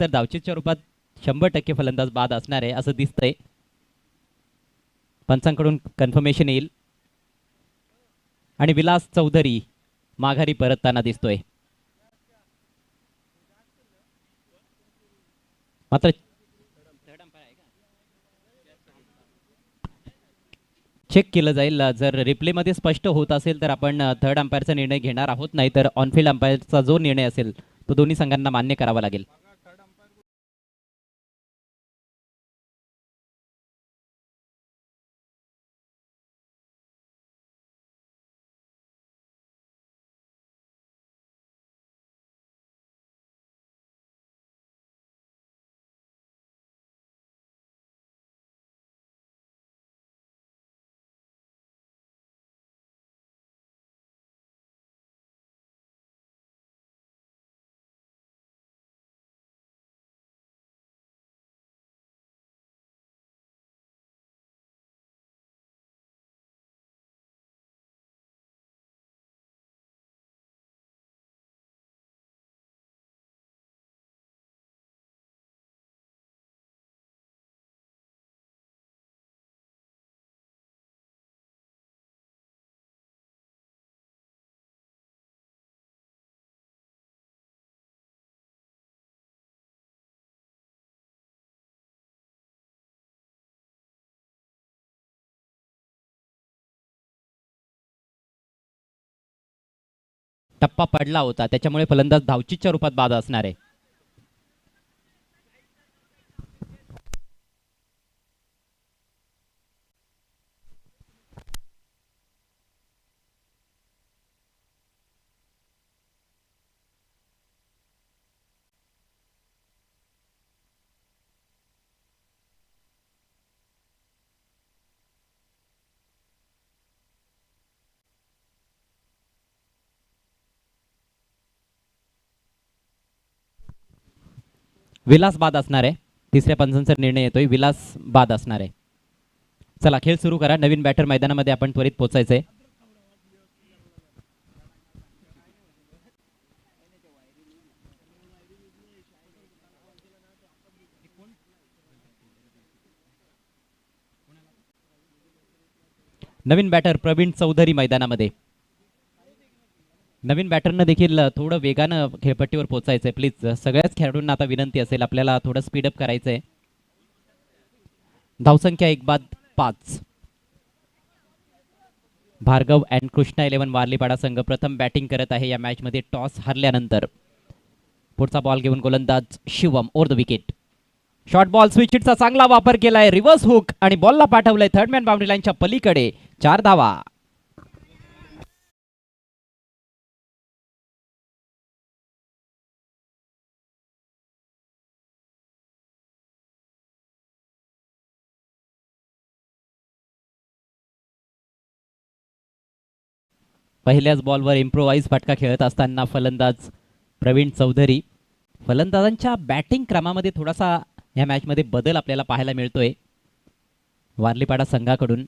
तर धावचीच्या रूपात 100% फलंदाज बाद असणार आहे असं दिसतंय. पंचांकडून कन्फर्मेशन येईल आणि विलास चौधरी माघारी परतताना दिसतोय. मात्र चेक केलं जाईल. जर रिप्लेमध्ये स्पष्ट होत असेल तर आपण थर्ड अंपायरचा निर्णय घेणार आहोत, नाही तर ऑनफिल्ड अंपायरचा जो निर्णय असेल तो दोन्ही संघांना मान्य करावा लागेल. टप्पा पडला होता, त्याच्यामुळे फलंदाज धावचीच्या रूपात बाद असणार आहे. विलास बाद असणार आहे. तिसऱ्या पंचांचा निर्णय येतोय, विलास बाद असणार आहे. चला खेळ सुरू करा. नवीन बॅटर मैदानामध्ये आपण त्वरित पोहोचायचंय. नवीन बॅटर प्रवीण चौधरी मैदानामध्ये. नवीन बॅटरनं देखील थोडं वेगानं खेळपट्टीवर पोहोचायचंय. प्लीज सगळ्याच खेळाडूंना आता विनंती असेल, आपल्याला थोडं स्पीडअप करायचंय. धावसंख्या 1-5. भार्गव अँड कृष्णा 11 वारलीपाडा संघ प्रथम बॅटिंग करत आहे या मॅच मध्ये टॉस हरल्यानंतर. पुढचा बॉल घेऊन गोलंदाज Shivam over the wicket. Short ball switch हिटचा चांगला वापर केलाय. रिव्हर्स हुक आणि बॉलला पाठवलंय थर्ड मॅन बाउंड्री लाईनच्या पलीकडे. 4 धावा. पहिल्याच बॉलवर इम्प्रोवाइज फटका खेळत असताना फलंदाज प्रवीण चौधरी. फलंदाजांच्या बॅटिंग क्रमामध्ये थोडासा या मॅचमध्ये बदल आपल्याला पाहायला मिळतोय वारलीपाडा संघाकडून.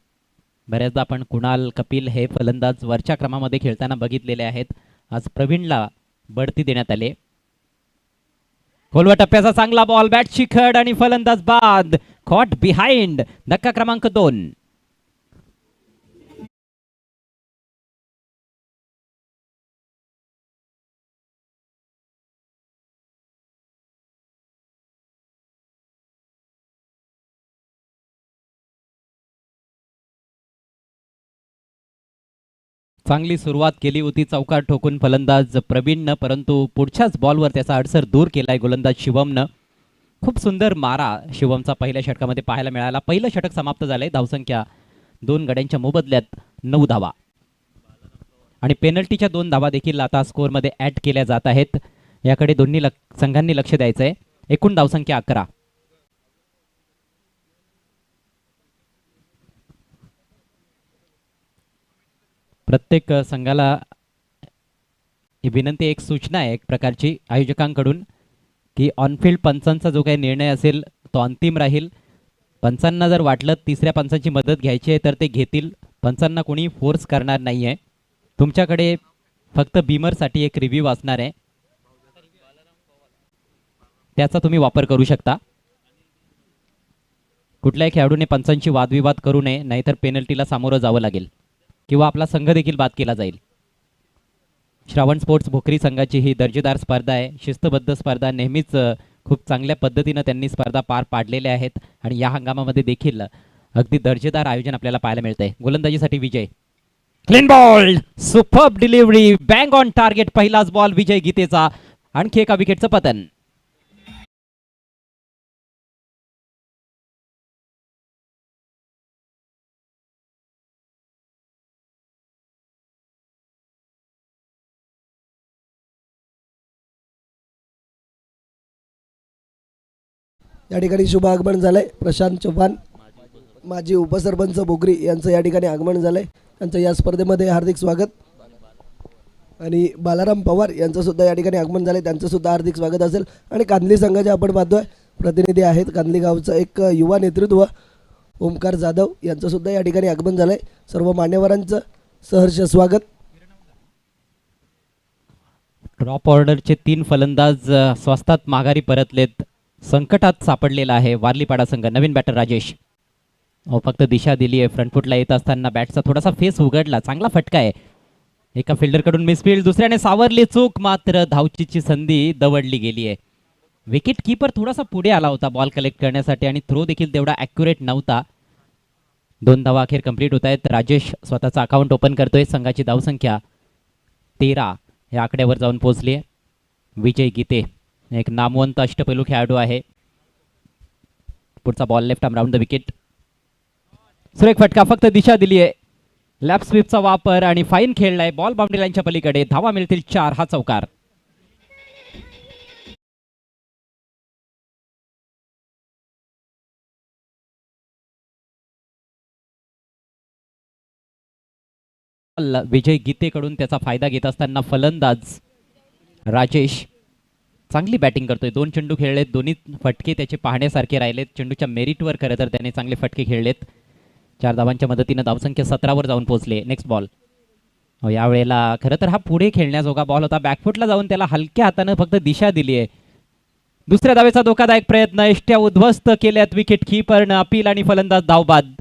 बऱ्याचदा आपण कुणाल, कपिल हे फलंदाज वरच्या क्रमामध्ये खेळताना बघितलेले आहेत. आज प्रवीणला बढती देण्यात आली. खोलवा टप्प्याचा चांगला बॉल, बॅट शिखड आणि फलंदाज बाद. Caught behind. धक्का क्रमांक 2. चांगली सुरुवात केली होती चौकार ठोकून फलंदाज प्रवीणनं, परंतु पुढच्याच बॉलवर त्याचा अडसर दूर केलाय गोलंदाज शिवमनं. खूप सुंदर मारा शिवमचा पहिल्या षटकामध्ये पाहायला मिळाला. पहिलं षटक समाप्त झालंय. धावसंख्या 2 गड्यांच्या मोबदल्यात 9 धावा आणि पेनल्टीच्या 2 धावा देखील आता स्कोअरमध्ये ऍड केल्या जात आहेत. याकडे दोन्ही संघांनी लक्ष द्यायचंय. एकूण धावसंख्या 11. प्रत्येक संघाला ही विनंती, एक सूचना आहे एक प्रकारची आयोजकांकडून, की ऑनफिल्ड पंचांचा जो काही निर्णय असेल तो अंतिम राहील. पंचांना जर वाटलं तिसऱ्या पंचांची मदत घ्यायची आहे तर ते घेतील. पंचांना कोणी फोर्स करणार नाही आहे. तुमच्याकडे फक्त बीमरसाठी एक रिव्ह्यू असणार आहे. त्याचा तुम्ही वापर करू शकता. कुठल्याही खेळाडूने पंचांची वादविवाद करू नये, नाहीतर पेनल्टीला सामोरं जावं लागेल किंवा आपला संघ देखील बाद केला जाईल. श्रावण स्पोर्ट्स भोकरी संघाची ही दर्जेदार स्पर्धा आहे. शिस्तबद्ध स्पर्धा, नेहमीच खूप चांगल्या पद्धतीनं त्यांनी स्पर्धा पार पाडलेल्या आहेत आणि या हंगामामध्ये देखील अगदी दर्जेदार आयोजन आपल्याला पाहायला मिळतंय. गोलंदाजीसाठी Vijay, clean ball, superb delivery, bang on target. पहिलाच बॉल विजय गीतेचा, आणखी एका विकेटचं पतन. या ठिकाणी शुभ आगमन झालंय. प्रशांत चव्हाण, माजी उपसरपंच भोकरी यांचं या ठिकाणी आगमन झालंय. त्यांचं या स्पर्धेमध्ये हार्दिक स्वागत. आणि बालाराम पवार यांचं सुद्धा या ठिकाणी आगमन झालंय, त्यांचं सुद्धा हार्दिक स्वागत असेल. आणि कांदली संघाचे आपण पाहतोय प्रतिनिधी आहेत, कांदली गावचं एक युवा नेतृत्व ओमकार जाधव यांचं सुद्धा या ठिकाणी आगमन झालंय. सर्व मान्यवरांचं सहर्ष स्वागत. ड्रॉप ऑर्डरचे 3 फलंदाज स्वस्तात माघारी परतलेत. संकटात सापडलेला आहे वारलीपाडा संघ. नवीन बॅटर राजेश, फक्त दिशा दिली आहे. फ्रंटफुटला येत असताना बॅटचा थोडासा फेस उघडला, चांगला फटका आहे. एका फिल्डरकडून मिसफील्ड, दुसऱ्याने सावरली चूक, मात्र धावचीची संधी दवडली गेली आहे. विकेट कीपर थोडासा पुढे आला होता बॉल कलेक्ट करण्यासाठी आणि थ्रो देखील तेवढा ॲक्युरेट नव्हता. 2 धावा अखेर कंप्लीट होत आहेत. राजेश स्वतःचा अकाउंट ओपन करतोय. संघाची धावसंख्या 13 या आकड्यावर जाऊन पोहोचली आहे. विजय गीते एक नामवंत अष्टपैलू खेळाडू आहे. पुढचा ball left arm round the wicket. सुरेख फटका, फक्त दिशा दिली आहे. लॅप स्वीपचा वापर आणि फाईन खेळलाय. बॉल बाउंड्री लाईनच्या पलीकडे. धावा मिळतील 4. हा चौकार. विजय गीतेकडून त्याचा फायदा घेत असताना फलंदाज राजेश चांगली बॅटिंग करतोय. 2 चेंडू खेळलेत, दोन्ही फटके त्याचे पाहण्यासारखे राहिलेत. चेंडूच्या मेरिटवर खरं तर त्याने चांगले फटके खेळलेत. 4 धावांच्या मदतीनं धावसंख्या 17 वर जाऊन पोहोचले. Next ball. यावेळेला खरं तर हा पुढे खेळण्याजोगा बॉल होता. बॅकफुटला जाऊन त्याला हलक्या हातानं फक्त दिशा दिली आहे. दुसऱ्या धावेचा धोकादायक प्रयत्न, इष्ट्या उद्ध्वस्त केल्यात विकेट कीपरनं. अपील आणि फलंदाज धावबाद.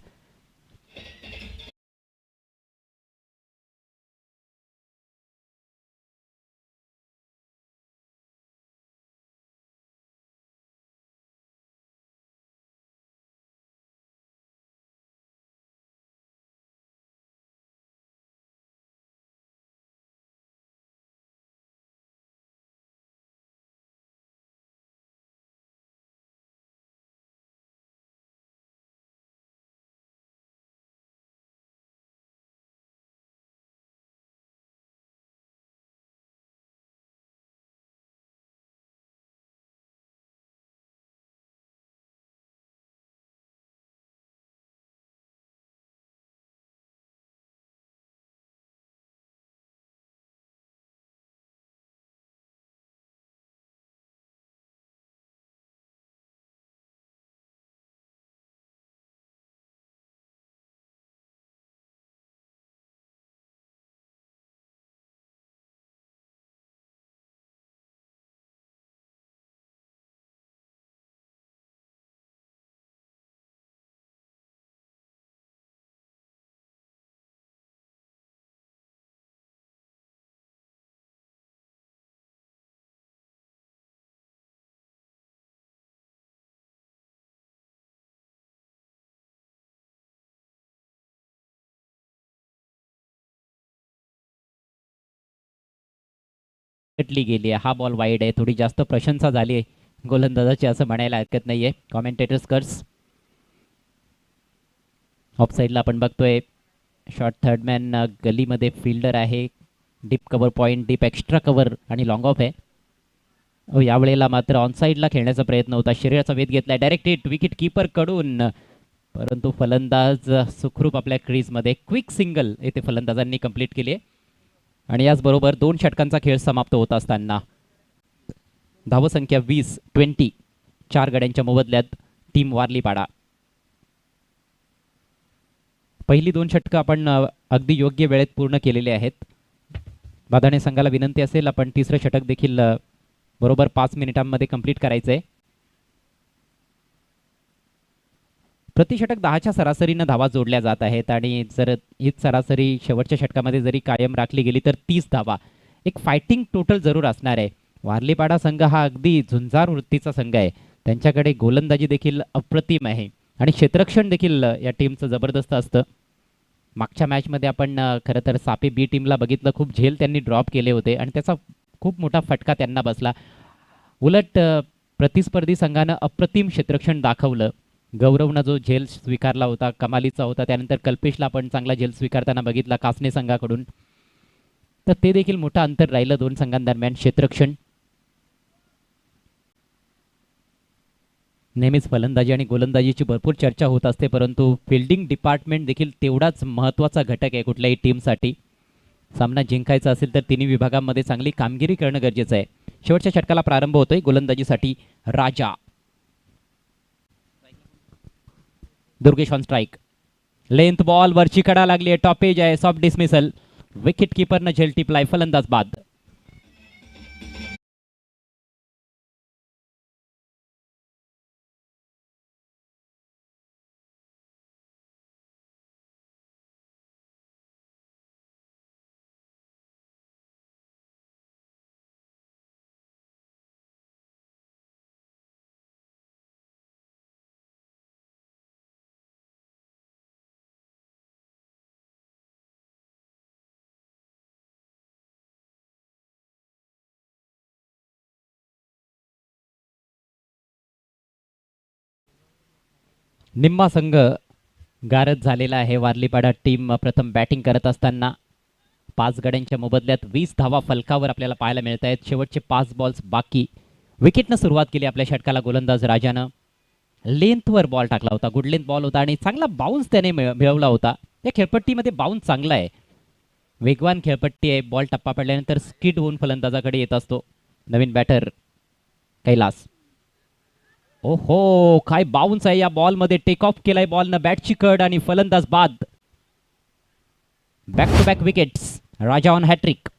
गेली आहे. हा बॉल वाईड आहे. थोडी जास्त प्रशंसा झाली आहे गोलंदाजाची असं म्हणायला हरकत नाहीये. कॉमेंटेटर्स कर्स. ऑफ साईडला आपण बघतोय शॉर्ट थर्डमॅन गलीमध्ये फिल्डर आहे. Deep cover point, deep extra cover आणि लॉंग ऑफ आहे. यावेळेला मात्र ऑन साईडला खेळण्याचा प्रयत्न होता. शरीराचा वेध घेतलाय. डायरेक्ट हिट विकेट कीपर कडून, परंतु फलंदाज सुखरूप आपल्या क्रीजमध्ये. क्विक सिंगल येथे फलंदाजांनी कंप्लीट केली आहे. आणि याचबरोबर 2 षटकांचा खेळ समाप्त होत असताना धावसंख्या 20 4 गड्यांच्या मोबदल्यात टीम वारलीपाडा. पहिली 2 षटकं आपण अगदी योग्य वेळेत पूर्ण केलेले आहेत. बादाणे संघाला विनंती असेल आपण तिसरं षटक देखील बरोबर 5 मिनिटांमध्ये कंप्लीट करायचंय. प्रतिषटक 10च्या सरासरीनं धावा जोडल्या जात आहेत आणि जर हीच सरासरी शेवटच्या षटकामध्ये जरी कायम राखली गेली तर 30 धावा, एक फायटिंग टोटल जरूर असणार आहे. वारलीपाडा संघ हा अगदी झुंजार वृत्तीचा संघ आहे. त्यांच्याकडे गोलंदाजी देखील अप्रतिम आहे आणि क्षेत्ररक्षण देखील या टीमचं जबरदस्त असतं. मागच्या मॅचमध्ये आपण खरं तर सापे बी टीमला बघितलं, खूप झेल त्यांनी ड्रॉप केले होते आणि त्याचा खूप मोठा फटका त्यांना बसला. उलट प्रतिस्पर्धी संघानं अप्रतिम क्षेत्ररक्षण दाखवलं. गौरवनं जो झेल स्वीकारला होता कमालीचा होता. त्यानंतर कल्पेशला पण चांगला झेल स्वीकारताना बघितला कासने संघाकडून. तर ते देखील मोठं अंतर राहिलं दोन संघांदरम्यान. क्षेत्ररक्षण नेहमीच फलंदाजी आणि गोलंदाजीची भरपूर चर्चा होत असते, परंतु फिल्डिंग डिपार्टमेंट देखील तेवढाच महत्त्वाचा घटक आहे कुठल्याही टीमसाठी. सामना जिंकायचा असेल तर तिन्ही विभागांमध्ये चांगली कामगिरी करणं गरजेचं आहे. शेवटच्या षटकाला प्रारंभ होतोय. गोलंदाजीसाठी Raja. Durgesh on strike. Length ball वरची कडा लागली आहे. टॉपेज आहे. Soft dismissal. विकेट किपरनं झेल टिपलाय. फलंदाज बाद. निम्मा संघ गारद झालेला आहे. वारलीपाडा टीम प्रथम बॅटिंग करत असताना 5 गड्यांच्या मोबदल्यात 20 धावा फलकावर आपल्याला पाहायला मिळत आहेत. शेवटचे 5 बॉल्स बाकी. विकेटनं सुरुवात केली आपल्या षटकाला गोलंदाज राजानं. लेंथवर बॉल टाकला होता. गुड लेंथ बॉल होता आणि चांगला बाउन्स त्याने मिळवला होता. या खेळपट्टीमध्ये बाउन्स चांगला आहे. वेगवान खेळपट्टी आहे. बॉल टप्पा पडल्यानंतर स्किड होऊन फलंदाजाकडे येत असतो. नवीन बॅटर कैलास. ओहो, काय बाउन्स आहे या बॉलमध्ये. टेक ऑफ केलाय बॉलनं. बॅटची कड आणि फलंदाज बाद. Back to back wickets. Raja on hattrick.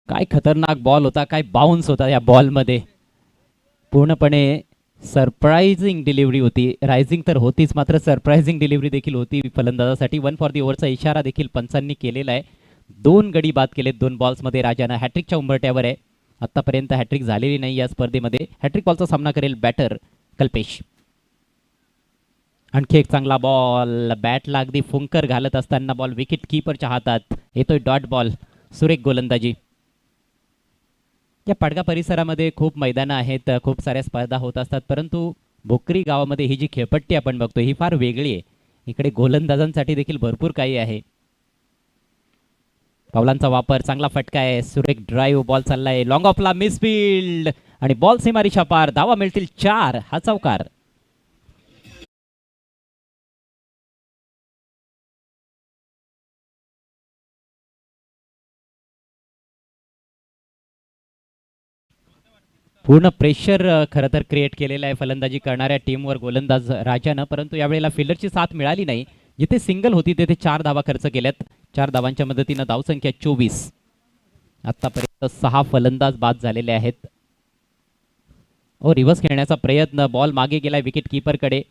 काय खतरनाक बॉल होता. काय बाउन्स होता या बॉलमध्ये. पूर्णपणे सरप्राइझिंग डिलिव्हरी होती. रायझिंग तर होतीच, मात्र सरप्राइझिंग डिलिव्हरी देखील होती फलंदाजासाठी. 1 फॉर दी ओव्हरचा इशारा देखील पंचांनी केलेला आहे. 2 गडी बाद केलेत 2 बॉल्समध्ये. राजानं हॅट्रिकच्या उंबरट्यावर आहे. आतापर्यंत हॅट्रिक झालेली नाही या स्पर्धेमध्ये. हॅट्रिक बॉलचा सामना करेल बॅटर कल्पेश. आणखी एक चांगला बॉल. बॅटला अगदी फुंकर घालत असताना बॉल विकेट कीपरच्या हातात येतोय. Dot ball. सुरेख गोलंदाजी. या पाडगा परिसरामध्ये खूप मैदानं आहेत, खूप साऱ्या स्पर्धा होत असतात, परंतु भोकरी गावामध्ये ही जी खेळपट्टी आपण बघतो ही फार वेगळी आहे. इकडे गोलंदाजांसाठी देखील भरपूर काही आहे. पावलांचा वापर. चांगला फटका आहे. सुरेख ड्राईव्ह. बॉल चाललाय लॉंग ऑफला. मिसफिल्ड आणि बॉल सीमारेषा पार. धावा मिळतील 4. हा चौकार. पूर्ण प्रेशर खरं तर क्रिएट केलेलं आहे फलंदाजी करणाऱ्या टीमवर गोलंदाज राजानं, परंतु यावेळेला फिल्डरची साथ मिळाली नाही. जिथे सिंगल होती तिथे 4 धावा खर्च केल्यात. 4 धावांच्या मदतीनं धावसंख्या 24. आतापर्यंत 6 फलंदाज बाद झालेले आहेत. रिव्हर्स खेळण्याचा प्रयत्न. बॉल मागे गेलाय विकेट कीपरकडे.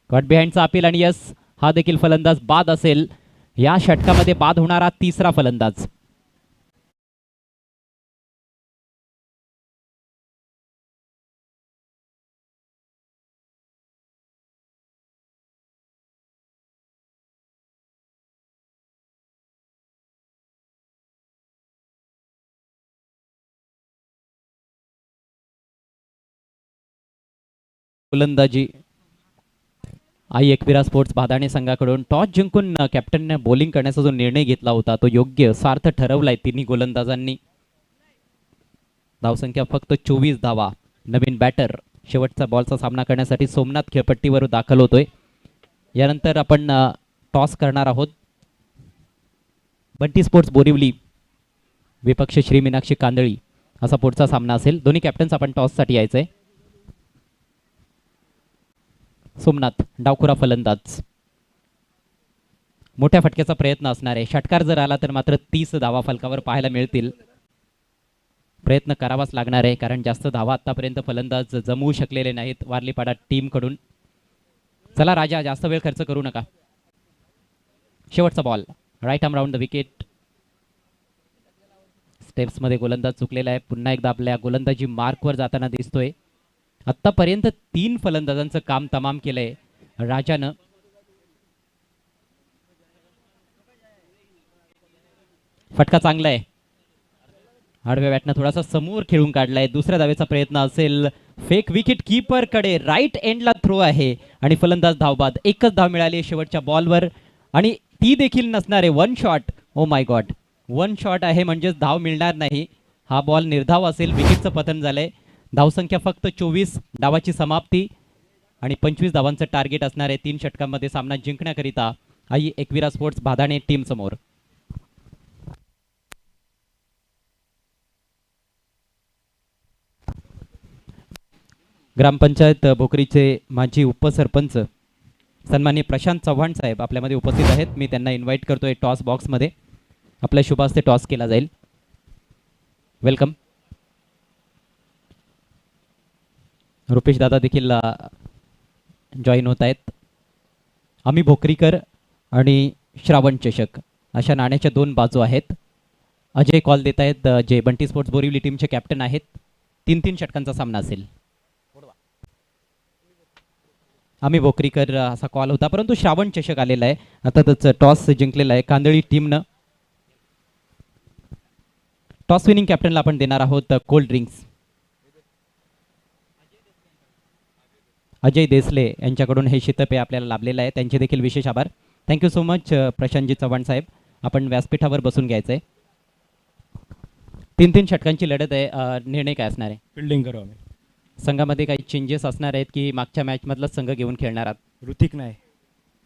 कट बिहाइंडचा अपील आणि यस, हा देखील फलंदाज बाद असेल. या षटकामध्ये बाद होणारा 3रा फलंदाज. गोलंदाजी आई एकविरा स्पोर्ट्स भादाणे संघाकडून टॉस जिंकून कॅप्टनने बॉलिंग करण्याचा जो निर्णय घेतला होता तो योग्य सार्थ ठरवलाय तिन्ही गोलंदाजांनी. धावसंख्या फक्त 24 धावा. नवीन बॅटर शेवटचा बॉलचा सामना करण्यासाठी सोमनाथ खेळपट्टीवर दाखल होतोय. यानंतर आपण टॉस करणार आहोत. बंटी स्पोर्ट्स बोरिवली विपक्ष श्री मीनाक्षी कांदळी असा पुढचा सामना असेल. दोन्ही कॅप्टन्स आपण टॉससाठी यायचंय. सोमनाथ डावखुरा फलंदाज. मोठ्या फटक्याचा प्रयत्न असणार आहे. षटकार जर आला तर मात्र 30 धावा फलकावर पाहायला मिळतील. प्रयत्न करावाच लागणार आहे कारण जास्त धावा आतापर्यंत फलंदाज जमवू शकलेले नाहीत वारलीपाडा टीम कडून. चला राजा, जास्त वेळ खर्च करू नका. शेवटचा ball right arm round the wicket. Steps मध्ये गोलंदाज चुकलेला आहे. पुन्हा एकदा आपल्या गोलंदाजी मार्कवर जाताना दिसतोय. आतापर्यंत 3 फलंदाजांचं काम तमाम केलंय राजानं. फटका चांगला आहे. आडव्या बॅटनं थोडासा समोर खेळून काढलाय. दुसऱ्या धावेचा प्रयत्न असेल. फेक विकेट कीपर कडे राईट एंडला थ्रो आहे आणि फलंदाज धावबाद. एकच धाव मिळाली शेवटच्या बॉलवर आणि ती देखील नसणार आहे. 1 shot. Oh my God, 1 shot आहे म्हणजेच धाव मिळणार नाही. हा बॉल निर्धाव असेल. विकेटचं पतन झालंय. धावसंख्या फक्त 24. डावाची समाप्ती आणि 25 धावांचं टार्गेट असणार आहे 3 षटकांमध्ये सामना जिंकण्याकरिता आई एकविरा स्पोर्ट्स भादाणे टीम समोर. ग्रामपंचायत भोकरीचे माजी उपसरपंच सन्माननीय प्रशांत चव्हाण साहेब आपल्यामध्ये उपस्थित आहेत. मी त्यांना इन्व्हाइट करतोय टॉस बॉक्समध्ये. आपल्या शुभ हस्ते टॉस केला जाईल. वेलकम. रुपेश दादा देखील जॉईन होत आहेत. आम्ही भोकरीकर आणि श्रावण चषक अशा नाण्याच्या 2 बाजू आहेत. अजय कॉल देत आहेत जे बंटी स्पोर्ट्स बोरिवली टीमचे कॅप्टन आहेत. 3-3 षटकांचा सामना असेल. आम्ही भोकरीकर असा कॉल होता परंतु श्रावण चषक आलेला आहे. आता त्याचं टॉस जिंकलेला आहे कांदळी टीमनं. टॉस विनिंग कॅप्टनला आपण देणार आहोत कोल्ड ड्रिंक्स. अजय देसले यांच्याकडून हे शीतपेय आपल्याला लाभलेलं आहे. त्यांचे देखील विशेष आभार. Thank you so much Prashantji Chavan साहेब. आपण व्यासपीठावर बसून घ्यायचं आहे. 3-3 षटकांची लढत आहे. निर्णय काय असणार आहे? फिल्डिंग करू आम्ही. संघामध्ये काही चेंजेस असणार आहेत की मागच्या मॅच मधलाच संघ घेऊन खेळणार आहात? ऋतिक नाही.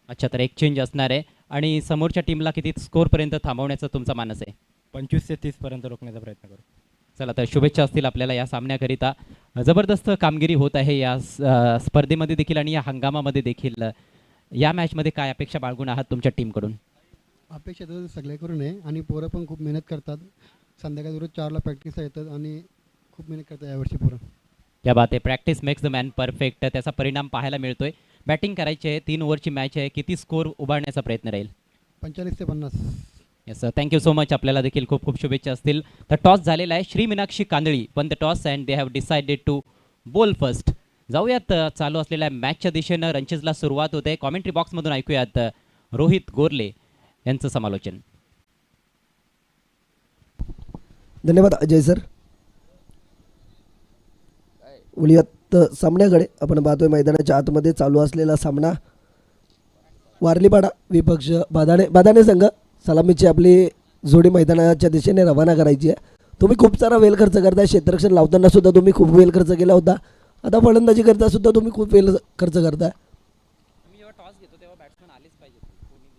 अच्छा, तर एक चेंज असणार आहे. आणि समोरच्या टीमला किती स्कोर पर्यंत थांबवण्याचा तुमचा मानस आहे? 25 ते 30 पर्यंत रोखण्याचा प्रयत्न करू. चला तर शुभेच्छा असतील आपल्याला या सामन्याकरिता. जबरदस्त कामगिरी होत आहे या स्पर्धेमध्ये देखील आणि या हंगामामध्ये देखील. या मॅचमध्ये काय अपेक्षा बाळगून आहात तुमच्या टीमकडून? अपेक्षा तर सगळे करून आहे आणि पोरं पण खूप मेहनत करतात. संध्याकाळी रोज 4ला प्रॅक्टिसला येतात आणि खूप मेहनत करतात यावर्षी पोरं. या बात आहे. Practice makes the man perfect. त्याचा परिणाम पाहायला मिळतोय. बॅटिंग करायची आहे. 3 ओव्हरची मॅच आहे. किती स्कोर उभारण्याचा प्रयत्न राहील? 45 ते 50. Yes sir, thank you so much. आपल्याला देखील खूप खूप शुभेच्छा असतील. तर टॉस झालेला आहे. श्री मीनाक्षी कांदळी पण the toss and they have decided to bowl first. जाऊयात चालू असलेल्या मॅचच्या दिशेनं. रंचेसला सुरुवात होते. कॉमेंट्री बॉक्समधून ऐकूयात रोहित गोरले यांचं समालोचन. धन्यवाद अजय सर. उलियात सामन्याकडे आपण पाहतोय. मैदानाच्या आतमध्ये चालू असलेला सामना. वारलीपाडा विपक्ष बादाणे संघ. सलामीची आपली जोडी मैदानाच्या दिशेने रवाना करायची आहे. तुम्ही खूप सारा वेळ खर्च करताय. क्षेत्ररक्षण लावताना सुद्धा तुम्ही खूप वेळ खर्च केला होता. आता फलंदाजी करता सुद्धा तुम्ही खूप वेळ खर्च करताय.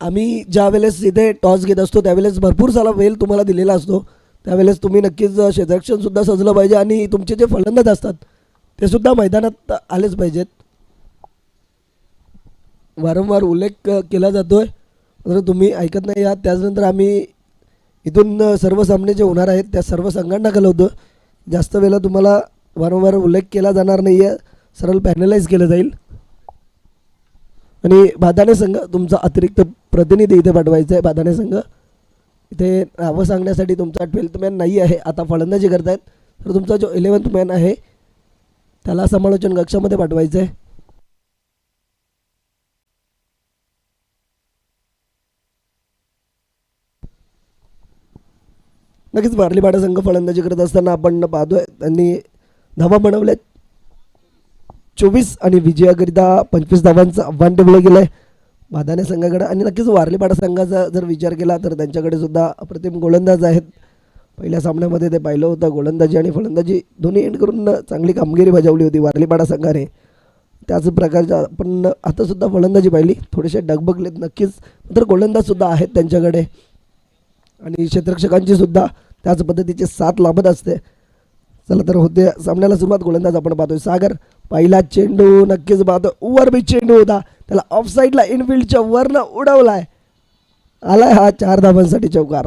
आम्ही ज्या वेळेस इथे टॉस घेत असतो त्यावेळेस भरपूर सारा वेळ तुम्हाला दिलेला असतो. त्यावेळेस तुम्ही नक्कीच क्षेत्ररक्षण सुद्धा सजलं पाहिजे आणि तुमचे जे फलंदाज असतात ते सुद्धा मैदानात आलेच पाहिजेत. वारंवार उल्लेख केला जातोय तर तुम्ही ऐकत नाही आहात. त्याचनंतर आम्ही इथून सर्व सामने जे होणार आहेत त्या सर्व संघांना कळवतो. जास्त वेळा तुम्हाला वारंवार उल्लेख केला जाणार नाही आहे. सरळ पॅनलाइज केलं जाईल. आणि बादाणे संघ तुमचा अतिरिक्त प्रतिनिधी इथे पाठवायचा आहे. बादाणे संघ इथे नावं सांगण्यासाठी तुमचा 12th मॅन नाही आहे. आता फलंदाजी करतायत तर तुमचा जो 11th मॅन आहे त्याला समालोचन कक्षामध्ये पाठवायचं आहे. नक्कीच वारलीपाडा संघ फलंदाजी करत असताना आपण पाहतोय त्यांनी धावा बनवल्यात 24 आणि विजयाकरिता 25 धावांचं आव्हान ठेवलं गेलं आहे बादाणे संघाकडे. आणि नक्कीच वारलीपाडा संघाचा जर विचार केला तर त्यांच्याकडे सुद्धा अप्रतिम गोलंदाज आहेत. पहिल्या सामन्यामध्ये ते पाहिलं होतं. गोलंदाजी आणि फलंदाजी दोन्ही एंड करून चांगली कामगिरी बजावली होती वारलीपाडा संघाने. त्याच प्रकारच्या आपण आतासुद्धा फलंदाजी पाहिली. थोडेसे डगबगलेत नक्कीच, तर गोलंदाजसुद्धा आहेत त्यांच्याकडे. आणि क्षेत्ररक्षकांची सुद्धा त्याच पद्धतीचे साथ लाभत असते. चला तर होते सामन्याला सुरुवात. गोलंदाज आपण पाहतोय सागर. पहिला चेंडू नक्कीच पाहतोय, ओव्हर पिच चेंडू होता, त्याला ऑफ साईडला इनफिल्डच्या वरनं उडवलाय, आलाय हा 4 धावांसाठी चौकार.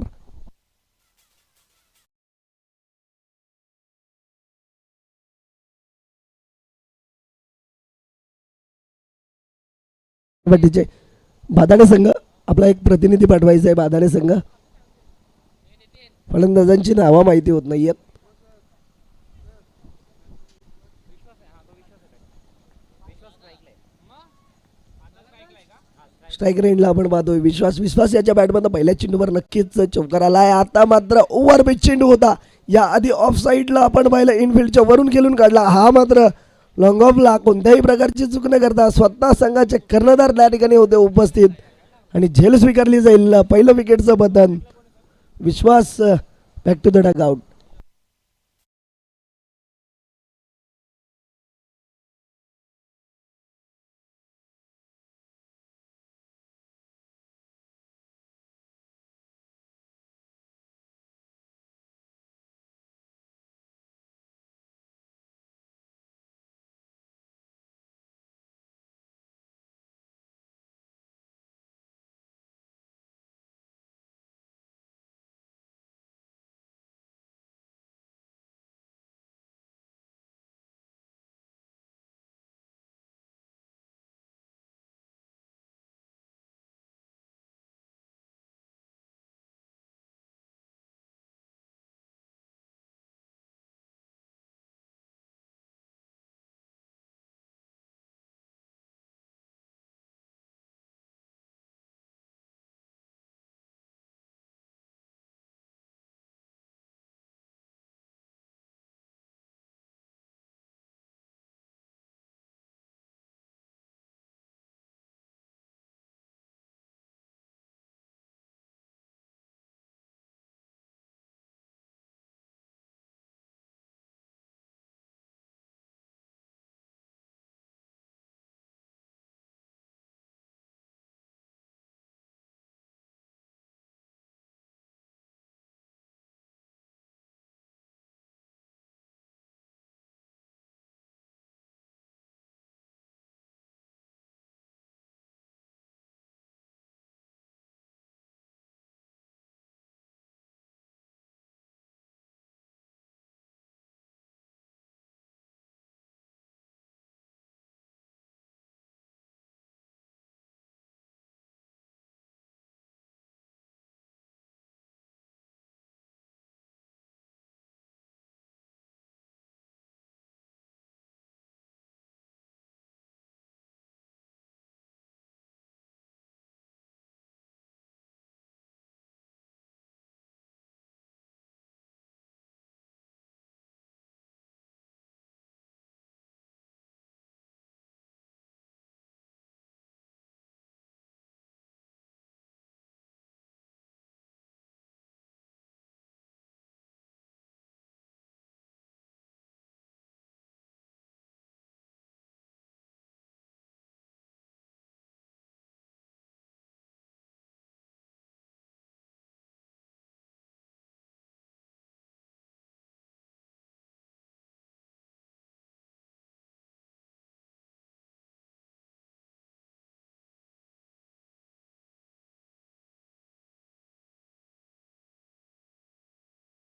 कबड्डीचे बादाणे संघ आपला एक प्रतिनिधी पाठवायचा आहे. बादाणे संघ फलंदाजांची नावं माहिती होत नाहीयेत. स्ट्राईक रेंजला आपण पाहतोय विश्वास याच्या बॅटमधनं पहिल्या चेंडूवर नक्कीच चौकार आलाय. आता मात्र ओव्हर पिच चेंडू होता, या आधी ऑफ साईडला आपण पाहिलं इनफिल्डच्या वरून खेळून काढला, हा मात्र लॉंग ऑफला कोणत्याही प्रकारची चूक न करता स्वतः संघाचे कर्णधार त्या ठिकाणी होते उपस्थित आणि झेल स्वीकारली जाईल. पहिलं विकेटचं बटन Vishwas back to the dugout.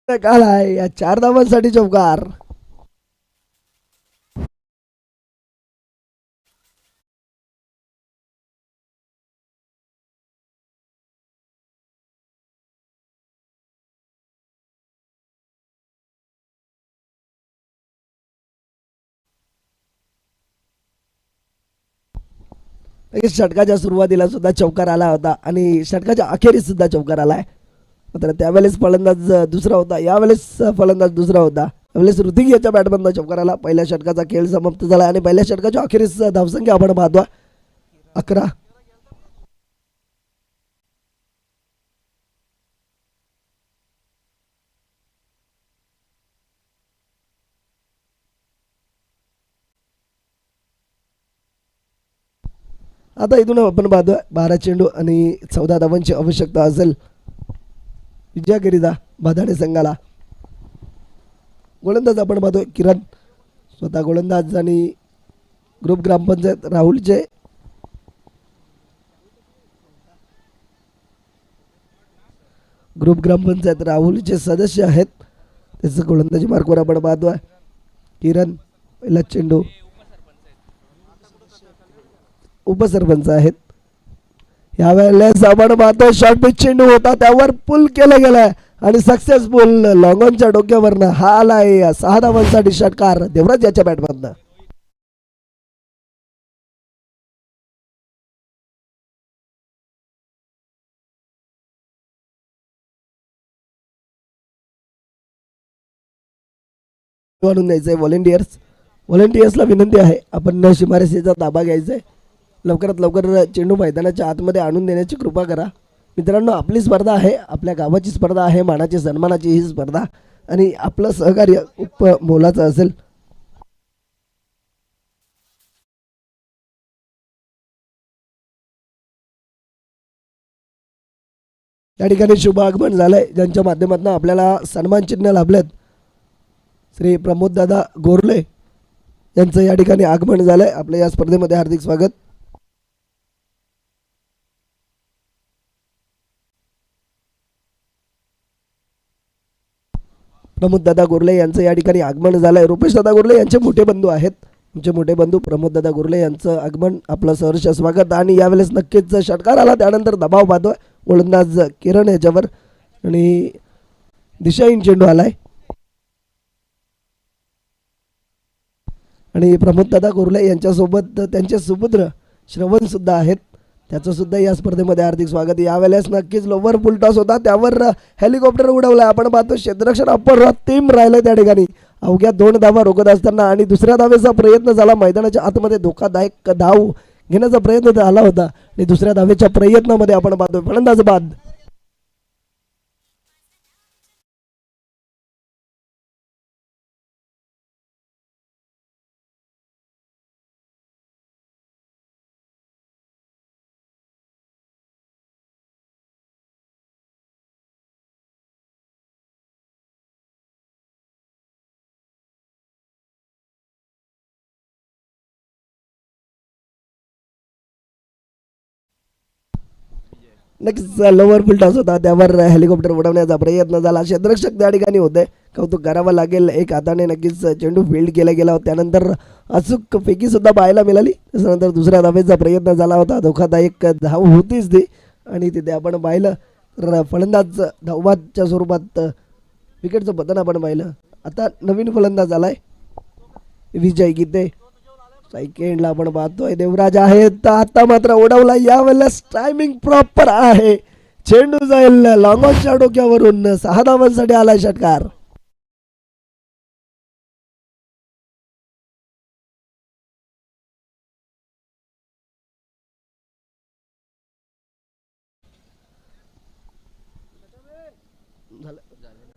आलाय या 4 धावांसाठी चौकार. लगेच षटकाच्या सुरुवातीला सुद्धा चौकार आला होता आणि षटकाच्या अखेरीस सुद्धा चौकार आलाय. मात्र त्यावेळेस फलंदाज दुसरा होता, यावेळेस फलंदाज दुसरा होता. त्यावेळेस ऋतिक याच्या बॅटमधनं चौकार आला. पहिल्या षटकाचा खेळ समाप्त झाला आणि पहिल्या षटकाच्या अखेरीस धावसंख्या आपण पाहतो 11. आता इथून आपण पाहतोय 12 चेंडू आणि 14 धावांची आवश्यकता असेल. विजयाकरिता बादाडे संघाला. गोलंदाज आपण पाहतोय किरण, स्वतः गोलंदाज आणि ग्रुप ग्रामपंचायत राहुलचे राहुलचे सदस्य आहेत. त्याचं गोलंदाजी मार्कवर आपण पाहतोय. किरण पहिला चेंडू, उपसरपंच आहेत. यावेळेस आपण पाहतो शॉर्ट पिच चेंडू होता, त्यावर पुल केलं गेलाय आणि सक्सेसफुल लॉंगॉनच्या डोक्यावरनं हा आलाय 6 धावांसाठी षटकार देवराज याच्या बॅटमधनं. आणून द्यायचंय व्हॉलेंटियर्सला विनंती आहे, आपण शिमारेषेचा ताबा घ्यायचा आहे. लवकरात लवकर चेंडू मैदानाच्या आतमध्ये आणून देण्याची कृपा करा. मित्रांनो, आपली स्पर्धा आहे, आपल्या गावाची स्पर्धा आहे, मानाची सन्मानाची ही स्पर्धा आणि आपलं सहकार्य खूप मोलाचं असेल. या ठिकाणी शुभ आगमन झालंय, ज्यांच्या माध्यमातून आपल्याला सन्मान चिन्ह लाभलेत. श्री प्रमोददादा गोरले यांचं या ठिकाणी आगमन झालंय. आपल्या या स्पर्धेमध्ये हार्दिक स्वागत. प्रमोददादा गोरले यांचं या ठिकाणी आगमन झालंय. रुपेशदादा गोरले यांचे मोठे बंधू आहेत. तुमचे मोठे बंधू प्रमोददादा गोरले यांचं आगमन, आपलं सहर्ष स्वागत. आणि यावेळेस नक्कीच षटकार आला, त्यानंतर दबाव पाहतोय गोलंदाज किरण याच्यावर आणि दिशाहीन चेंडू आलाय. आणि प्रमोददादा गोरले यांच्यासोबत त्यांचे सुपुत्र श्रवण सुद्धा आहेत, त्याचं सुद्धा या स्पर्धेमध्ये हार्दिक स्वागत. यावेळेस नक्कीच लोवर फुल टॉस होता, त्यावर हेलिकॉप्टर उडवला. आपण पाहतो क्षेत्ररक्षण अप्रतिम राहिलं त्या ठिकाणी. अवघ्या 2 धावा रोखत असताना आणि दुसऱ्या धावेचा प्रयत्न झाला, मैदानाच्या आतमध्ये धोकादायक धाव घेण्याचा प्रयत्न झाला होता आणि दुसऱ्या धावेच्या प्रयत्नामध्ये आपण पाहतो फलंदाज बाद. नक्कीच लोवर फुल टॉस होता, त्यावर हेलिकॉप्टर उडवण्याचा प्रयत्न झाला. क्षेत्ररक्षक त्या ठिकाणी होते, कौतुक करावं लागेल. एक हाताने नक्कीच चेंडू फील्ड केला गेला होता, त्यानंतर अचूक फेकी सुद्धा पाहायला मिळाली. त्याच्यानंतर दुसऱ्या धावेचा प्रयत्न झाला होता, धोकादायक धाव होतीच ती आणि तिथे आपण पाहिलं तर फलंदाज धावबादच्या स्वरूपात विकेटचं पतन आपण पाहिलं. आता नवीन फलंदाज आलाय विजय गीते. सेकंडला आपण पाहतोय देवराज आहेत. आता मात्र उडवला, यावेळेस टायमिंग प्रॉपर आहे. चेंडू जाईल लॉंगॉनच्या डोक्यावरून, 6 धावांसाठी आलाय षटकार.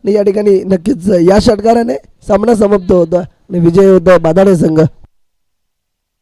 या ठिकाणी नक्कीच या षटकाराने सामना समाप्त होता आणि विजय होता बादाडे संघ.